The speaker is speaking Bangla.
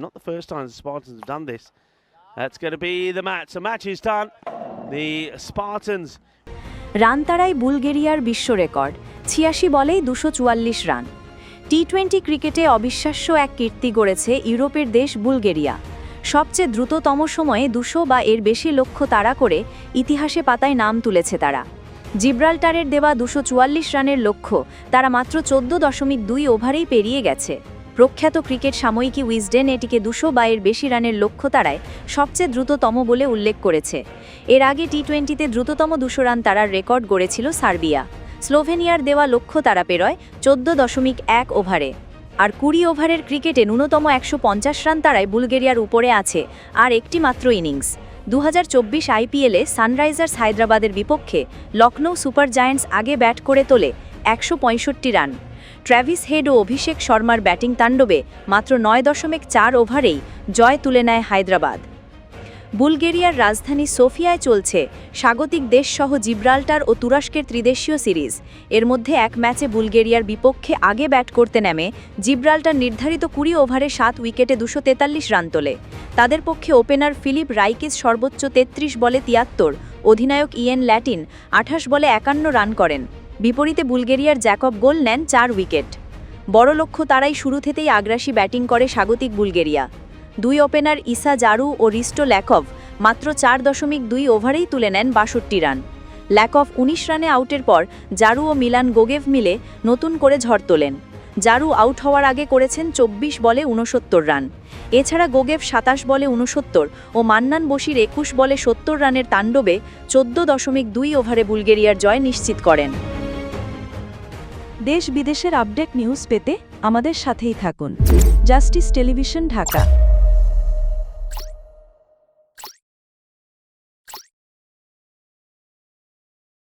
Not the first time the Spartans have done this. That's going to be the match. The match is done. The Spartans. Run তাড়ায় বুলগেরিয়ার বিশ্ব রেকর্ড ৮৬ বলেই ২৪৪ রান। টি-20 ক্রিকেটে অবিশ্বাস্য এক কীর্তি গড়েছে ইউরোপের দেশ বুলগেরিয়া। সবচেয়ে দ্রুততম সময়ে ২০০ বা এর বেশি লক্ষ্য তাড়া করে ইতিহাসে পাতায় নাম তুলেছে তারা। জিব্রাল্টারের দেওয়া ২৪৪ রানের লক্ষ্য তারা মাত্র ১৪.২ ওভারেই পেরিয়ে গেছে। প্রখ্যাত ক্রিকেট সাময়িকী উইজডেন এটিকে ২০০ বা এর বেশি রানের লক্ষ্য তাড়ায় সবচেয়ে দ্রুততম বলে উল্লেখ করেছে। এর আগে টি-20তে দ্রুততম ২০০ রান তাড়ার রেকর্ড গড়েছিল সার্বিয়া। স্লোভেনিয়ার দেওয়া লক্ষ্য তাড়া পেরোয় ১৪.১ ওভারে। আর ২০ ওভারের ক্রিকেটে ন্যূনতম ১৫০ রান তাড়ায় বুলগেরিয়ার উপরে আছে আর একটি মাত্র ইনিংস। ২০২৪ আইপিএলে সানরাইজার্স হায়দ্রাবাদের বিপক্ষে লখনৌ সুপার জায়ান্টস আগে ব্যাট করে তোলে ১৬৫ রান। ট্র্যাভিস হেড ও অভিষেক শর্মার ব্যাটিং তাণ্ডবে মাত্র ৯.৪ ওভারেই জয় তুলে নেয় হায়দ্রাবাদ। বুলগেরিয়ার রাজধানী সোফিয়ায় চলছে স্বাগতিক দেশসহ জিব্রাল্টার ও তুরস্কের ত্রিদেশীয় সিরিজ। এর মধ্যে এক ম্যাচে বুলগেরিয়ার বিপক্ষে আগে ব্যাট করতে নেমে জিব্রাল্টার নির্ধারিত ২০ ওভারে ৭ উইকেটে ২৪৩ রান তোলে। তাদের পক্ষে ওপেনার ফিলিপ রাইকিস সর্বোচ্চ ৩৩ বলে ৭৩, অধিনায়ক ইয়েন ল্যাটিন ২৮ বলে ৫১ রান করেন। বিপরীতে বুলগেরিয়ার জ্যাকব গোল নেন ৪ উইকেট। বড় লক্ষ্য তারাই শুরু থেকেই আগ্রাসী ব্যাটিং করে স্বাগতিক বুলগেরিয়া। দুই ওপেনার ইসা জারু ও রিস্টো ল্যাকভ মাত্র ৪.২ ওভারেই তুলে নেন ৬২ রান। ল্যাকভ ১৯ রানে আউটের পর জারু ও মিলান গোগেভ মিলে নতুন করে ঝড় তোলেন। জারু আউট হওয়ার আগে করেছেন ২৪ বলে ৬৯ রান। এছাড়া গোগেভ ২৭ বলে ৬৯ ও মান্নান বশির ২১ বলে ৭০ রানের তাণ্ডবে ১৪.২ ওভারে বুলগেরিয়ার জয় নিশ্চিত করেন। দেশ বিদেশের আপডেট নিউজ পেতে আমাদের সাথেই থাকুন। Justice television, Dhaka.